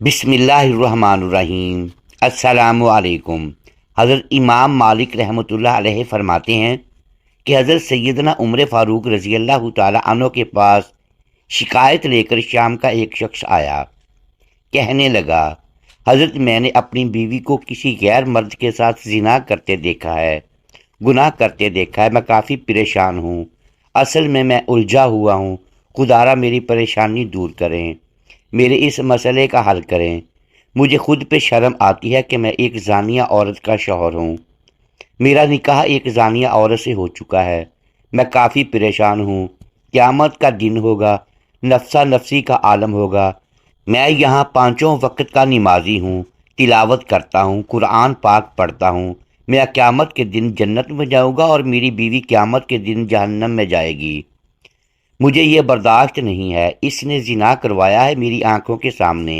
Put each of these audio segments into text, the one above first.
بسم اللہ الرحمن الرحیم۔ السلام علیکم۔ حضرت امام مالک رحمۃ اللہ علیہ فرماتے ہیں کہ حضرت سیدنا عمر فاروق رضی اللہ تعالی عنہ کے پاس شکایت لے کر شام کا ایک شخص آیا۔ کہنے لگا، حضرت میں نے اپنی بیوی کو کسی غیر مرد کے ساتھ زنا کرتے دیکھا ہے، گناہ کرتے دیکھا ہے، میں کافی پریشان ہوں، اصل میں الجھا ہوا ہوں، خدارا میری پریشانی دور کریں، میرے اس مسئلے کا حل کریں۔ مجھے خود پہ شرم آتی ہے کہ میں ایک زانیہ عورت کا شوہر ہوں، میرا نکاح ایک زانیہ عورت سے ہو چکا ہے، میں کافی پریشان ہوں، قیامت کا دن ہوگا، نفسا نفسی کا عالم ہوگا، میں یہاں پانچوں وقت کا نمازی ہوں، تلاوت کرتا ہوں، قرآن پاک پڑھتا ہوں، میں قیامت کے دن جنت میں جاؤں گا اور میری بیوی قیامت کے دن جہنم میں جائے گی، مجھے یہ برداشت نہیں ہے، اس نے زنا کروایا ہے میری آنکھوں کے سامنے،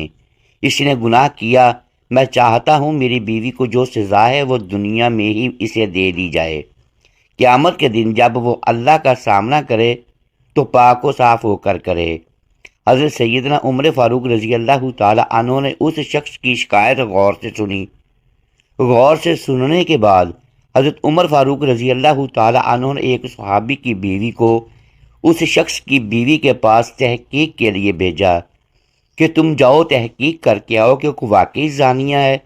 اس نے گناہ کیا، میں چاہتا ہوں میری بیوی کو جو سزا ہے وہ دنیا میں ہی اسے دے دی جائے، قیامت کے دن جب وہ اللہ کا سامنا کرے تو پاک و صاف ہو کر کرے۔ حضرت سیدنا عمر فاروق رضی اللہ تعالی عنہ نے اس شخص کی شکایت غور سے سنی۔ غور سے سننے کے بعد حضرت عمر فاروق رضی اللہ تعالی عنہ نے ایک صحابی کی بیوی کو اس شخص کی بیوی کے پاس تحقیق کے لیے بھیجا کہ تم جاؤ تحقیق کر کے آؤ کہ وہ واقعی زانیہ ہے،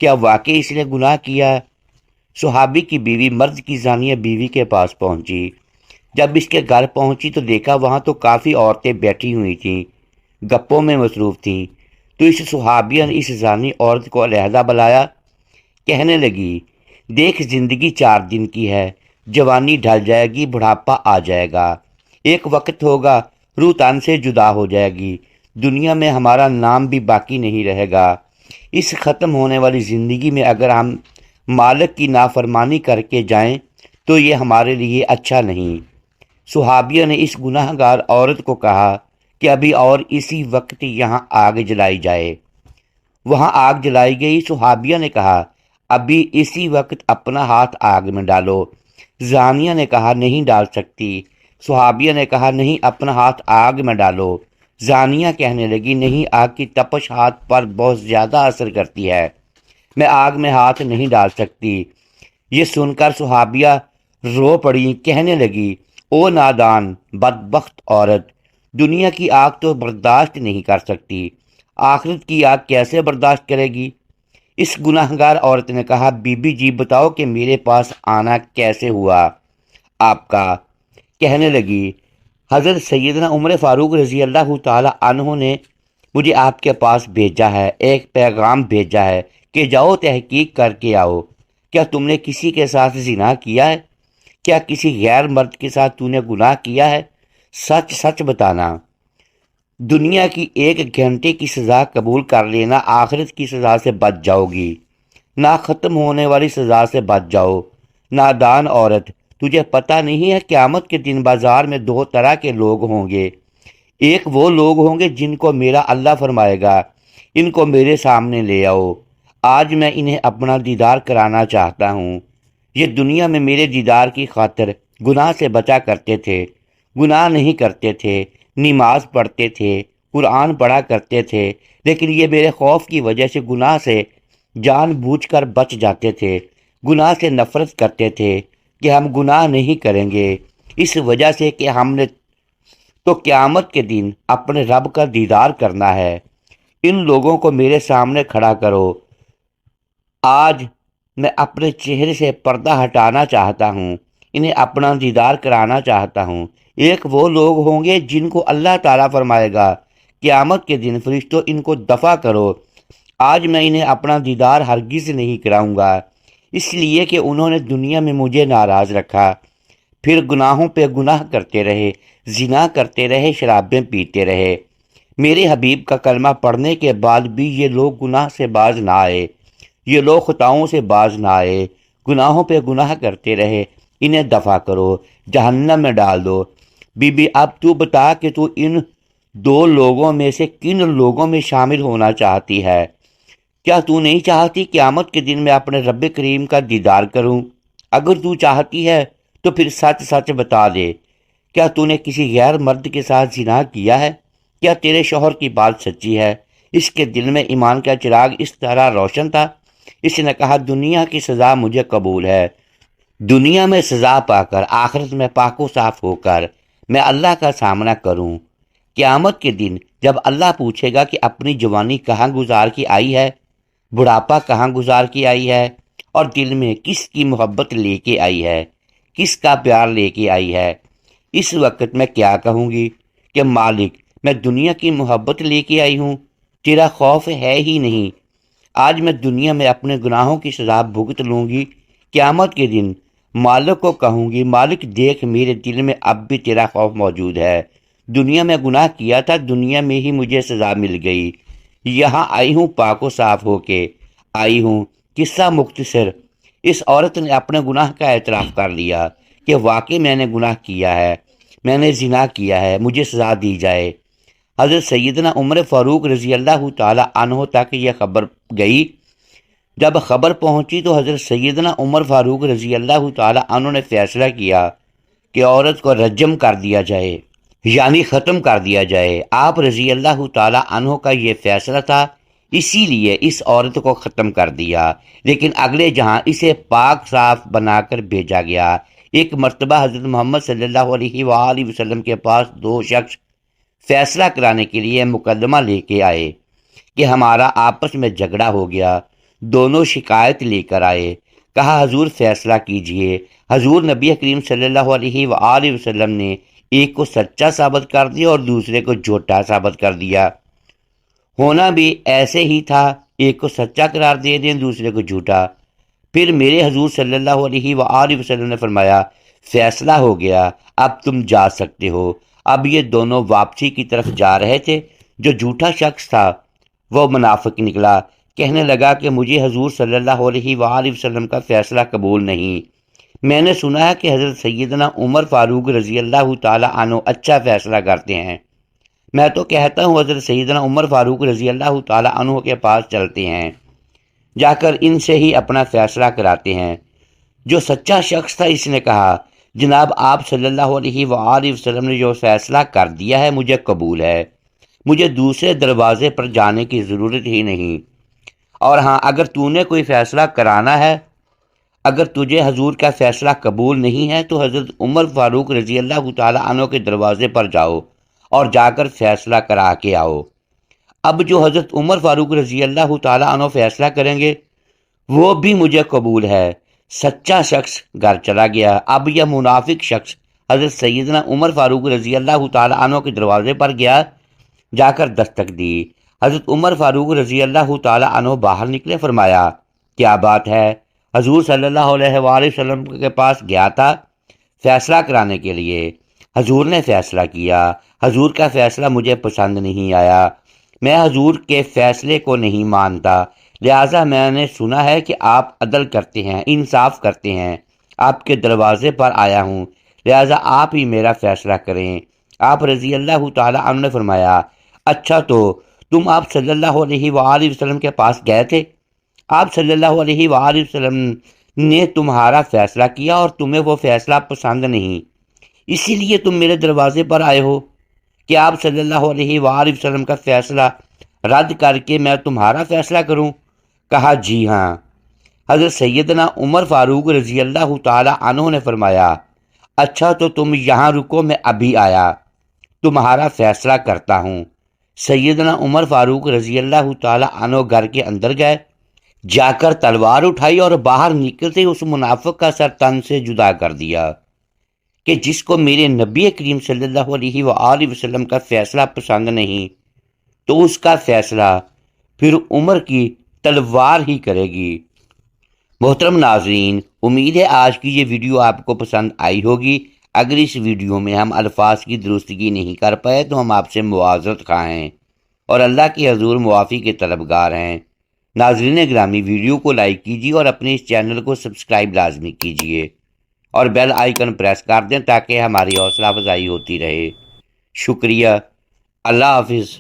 کیا واقعی اس نے گناہ کیا ہے۔ صحابی کی بیوی مرد کی زانیہ بیوی کے پاس پہنچی۔ جب اس کے گھر پہنچی تو دیکھا وہاں تو کافی عورتیں بیٹھی ہوئی تھیں، گپوں میں مصروف تھیں، تو اس صحابیہ نے اس زانی عورت کو علیحدہ بلایا۔ کہنے لگی، دیکھ زندگی 4 دن کی ہے، جوانی ڈھل جائے گی، بڑھاپا آ جائے گا، ایک وقت ہوگا روح تن سے جدا ہو جائے گی، دنیا میں ہمارا نام بھی باقی نہیں رہے گا، اس ختم ہونے والی زندگی میں اگر ہم مالک کی نافرمانی کر کے جائیں تو یہ ہمارے لیے اچھا نہیں۔ صحابیہ نے اس گناہ گار عورت کو کہا کہ ابھی اور اسی وقت یہاں آگ جلائی جائے۔ وہاں آگ جلائی گئی۔ صحابیہ نے کہا، ابھی اسی وقت اپنا ہاتھ آگ میں ڈالو۔ زانیہ نے کہا، نہیں ڈال سکتی۔ صحابیہ نے کہا، نہیں، اپنا ہاتھ آگ میں ڈالو۔ زانیہ کہنے لگی، نہیں، آگ کی تپش ہاتھ پر بہت زیادہ اثر کرتی ہے، میں آگ میں ہاتھ نہیں ڈال سکتی۔ یہ سن کر صحابیہ رو پڑی، کہنے لگی، او نادان بدبخت عورت، دنیا کی آگ تو برداشت نہیں کر سکتی، آخرت کی آگ کیسے برداشت کرے گی؟ اس گناہ گار عورت نے کہا، بی بی جی بتاؤ کہ میرے پاس آنا کیسے ہوا آپ کا؟ کہنے لگی، حضرت سیدنا عمر فاروق رضی اللہ تعالی عنہ نے مجھے آپ کے پاس بھیجا ہے، ایک پیغام بھیجا ہے کہ جاؤ تحقیق کر کے آؤ، کیا تم نے کسی کے ساتھ زنا کیا ہے؟ کیا کسی غیر مرد کے ساتھ تو نے گناہ کیا ہے؟ سچ سچ بتانا۔ دنیا کی 1 گھنٹے کی سزا قبول کر لینا، آخرت کی سزا سے بچ جاؤ گی، نہ ختم ہونے والی سزا سے بچ جاؤ۔ نادان عورت، تجھے پتہ نہیں ہے قیامت کے دن بازار میں 2 طرح کے لوگ ہوں گے، ایک وہ لوگ ہوں گے جن کو میرا اللہ فرمائے گا، ان کو میرے سامنے لے آؤ، آج میں انہیں اپنا دیدار کرانا چاہتا ہوں۔ یہ دنیا میں میرے دیدار کی خاطر گناہ سے بچا کرتے تھے، گناہ نہیں کرتے تھے، نماز پڑھتے تھے، قرآن پڑھا کرتے تھے، لیکن یہ میرے خوف کی وجہ سے گناہ سے جان بوجھ کر بچ جاتے تھے، گناہ سے نفرت کرتے تھے کہ ہم گناہ نہیں کریں گے، اس وجہ سے کہ ہم نے تو قیامت کے دن اپنے رب کا دیدار کرنا ہے۔ ان لوگوں کو میرے سامنے کھڑا کرو، آج میں اپنے چہرے سے پردہ ہٹانا چاہتا ہوں، انہیں اپنا دیدار کرانا چاہتا ہوں۔ ایک وہ لوگ ہوں گے جن کو اللہ تعالیٰ فرمائے گا، قیامت کے دن فرشتوں ان کو دفع کرو، آج میں انہیں اپنا دیدار ہرگز نہیں کراؤں گا، اس لیے کہ انہوں نے دنیا میں مجھے ناراض رکھا، پھر گناہوں پہ گناہ کرتے رہے، زنا کرتے رہے، شرابیں پیتے رہے، میرے حبیب کا کلمہ پڑھنے کے بعد بھی یہ لوگ گناہ سے باز نہ آئے، یہ لوگ خطاؤں سے باز نہ آئے، گناہوں پہ گناہ کرتے رہے، انہیں دفع کرو، جہنم میں ڈال دو۔ بی بی اب تو بتا کہ تو ان 2 لوگوں میں سے کن لوگوں میں شامل ہونا چاہتی ہے؟ کیا تو نہیں چاہتی قیامت کے دن میں اپنے رب کریم کا دیدار کروں؟ اگر تو چاہتی ہے تو پھر سچ سچ بتا دے، کیا تو نے کسی غیر مرد کے ساتھ زنا کیا ہے؟ کیا تیرے شوہر کی بات سچی ہے؟ اس کے دل میں ایمان کا چراغ اس طرح روشن تھا، اس نے کہا دنیا کی سزا مجھے قبول ہے، دنیا میں سزا پا کر آخرت میں پاک و صاف ہو کر میں اللہ کا سامنا کروں۔ قیامت کے دن جب اللہ پوچھے گا کہ اپنی جوانی کہاں گزار کی آئی ہے، بڑھاپا کہاں گزار کی آئی ہے، اور دل میں کس کی محبت لے کے آئی ہے، کس کا پیار لے کے آئی ہے، اس وقت میں کیا کہوں گی کہ مالک میں دنیا کی محبت لے کے آئی ہوں، تیرا خوف ہے ہی نہیں، آج میں دنیا میں اپنے گناہوں کی سزا بھگت لوں گی۔ قیامت کے دن مالک کو کہوں گی مالک دیکھ میرے دل میں اب بھی تیرا خوف موجود ہے، دنیا میں گناہ کیا تھا، دنیا میں ہی مجھے سزا مل گئی، یہاں آئی ہوں پاک و صاف ہو کے آئی ہوں۔ قصہ مختصر، اس عورت نے اپنے گناہ کا اعتراف کر لیا کہ واقعی میں نے گناہ کیا ہے، میں نے زنا کیا ہے، مجھے سزا دی جائے۔ حضرت سیدنا عمر فاروق رضی اللہ تعالی عنہ تک یہ خبر گئی۔ جب خبر پہنچی تو حضرت سیدنا عمر فاروق رضی اللہ تعالی عنہ نے فیصلہ کیا کہ عورت کو رجم کر دیا جائے، یعنی ختم کر دیا جائے۔ آپ رضی اللہ تعالی عنہ کا یہ فیصلہ تھا، اسی لیے اس عورت کو ختم کر دیا، لیکن اگلے جہاں اسے پاک صاف بنا کر بھیجا گیا۔ ایک مرتبہ حضرت محمد صلی اللہ علیہ وآلہ وسلم کے پاس دو شخص فیصلہ کرانے کے لیے مقدمہ لے کے آئے کہ ہمارا آپس میں جھگڑا ہو گیا، دونوں شکایت لے کر آئے، کہا حضور فیصلہ کیجئے۔ حضور نبی کریم صلی اللہ علیہ وآلہ وسلم نے ایک کو سچا ثابت کر دیا اور دوسرے کو جھوٹا ثابت کر دیا۔ ہونا بھی ایسے ہی تھا، ایک کو سچا قرار دے دیں دوسرے کو جھوٹا۔ پھر میرے حضور صلی اللہ علیہ وآلہ وسلم نے فرمایا فیصلہ ہو گیا، اب تم جا سکتے ہو۔ اب یہ دونوں واپسی کی طرف جا رہے تھے۔ جو جھوٹا شخص تھا وہ منافق نکلا، کہنے لگا کہ مجھے حضور صلی اللہ علیہ وآلہ وسلم کا فیصلہ قبول نہیں، میں نے سنا ہے کہ حضرت سیدنا عمر فاروق رضی اللہ تعالی عنہ اچھا فیصلہ کرتے ہیں، میں تو کہتا ہوں حضرت سیدنا عمر فاروق رضی اللہ تعالی عنہ کے پاس چلتے ہیں، جا کر ان سے ہی اپنا فیصلہ کراتے ہیں۔ جو سچا شخص تھا اس نے کہا جناب آپ صلی اللہ علیہ وآلہ وسلم نے جو فیصلہ کر دیا ہے مجھے قبول ہے، مجھے دوسرے دروازے پر جانے کی ضرورت ہی نہیں، اور ہاں اگر تو نے کوئی فیصلہ کرانا ہے، اگر تجھے حضور کا فیصلہ قبول نہیں ہے تو حضرت عمر فاروق رضی اللہ تعالی عنہ کے دروازے پر جاؤ اور جا کر فیصلہ کرا کے آؤ۔ اب جو حضرت عمر فاروق رضی اللہ تعالی عنہ فیصلہ کریں گے وہ بھی مجھے قبول ہے۔ سچا شخص گھر چلا گیا۔ اب یہ منافق شخص حضرت سیدنا عمر فاروق رضی اللہ تعالی عنہ کے دروازے پر گیا، جا کر دستک دی۔ حضرت عمر فاروق رضی اللہ تعالی عنہ باہر نکلے، فرمایا کیا بات ہے؟ حضور صلی اللہ علیہ وآلہ وسلم کے پاس گیا تھا فیصلہ کرانے کے لیے، حضور نے فیصلہ کیا، حضور کا فیصلہ مجھے پسند نہیں آیا، میں حضور کے فیصلے کو نہیں مانتا، لہٰذا میں نے سنا ہے کہ آپ عدل کرتے ہیں، انصاف کرتے ہیں، آپ کے دروازے پر آیا ہوں، لہٰذا آپ ہی میرا فیصلہ کریں۔ آپ رضی اللہ تعالی عنہ نے فرمایا اچھا تو تم آپ صلی اللہ علیہ وآلہ وسلم کے پاس گئے تھے، آپ صلی اللہ علیہ وآلہ وسلم نے تمہارا فیصلہ کیا اور تمہیں وہ فیصلہ پسند نہیں، اسی لیے تم میرے دروازے پر آئے ہو کہ آپ صلی اللہ علیہ وآلہ وسلم کا فیصلہ رد کر کے میں تمہارا فیصلہ کروں؟ کہا جی ہاں۔ حضرت سیدنا عمر فاروق رضی اللہ تعالی عنہ نے فرمایا اچھا تو تم یہاں رکو، میں ابھی آیا، تمہارا فیصلہ کرتا ہوں۔ سیدنا عمر فاروق رضی اللہ تعالی عنہ گھر کے اندر گئے، جا کر تلوار اٹھائی اور باہر نکلتے اس منافق کا سر تن سے جدا کر دیا کہ جس کو میرے نبی کریم صلی اللہ علیہ وآلہ وسلم کا فیصلہ پسند نہیں تو اس کا فیصلہ پھر عمر کی تلوار ہی کرے گی۔ محترم ناظرین، امید ہے آج کی یہ ویڈیو آپ کو پسند آئی ہوگی۔ اگر اس ویڈیو میں ہم الفاظ کی درستگی نہیں کر پائے تو ہم آپ سے معذرت خواہ ہیں اور اللہ کے حضور معافی کے طلبگار ہیں۔ ناظرین گرامی، ویڈیو کو لائک کیجیے اور اپنے اس چینل کو سبسکرائب لازمی کیجیے اور بیل آئیکن پریس کر دیں تاکہ ہماری حوصلہ افزائی ہوتی رہے۔ شکریہ، اللہ حافظ۔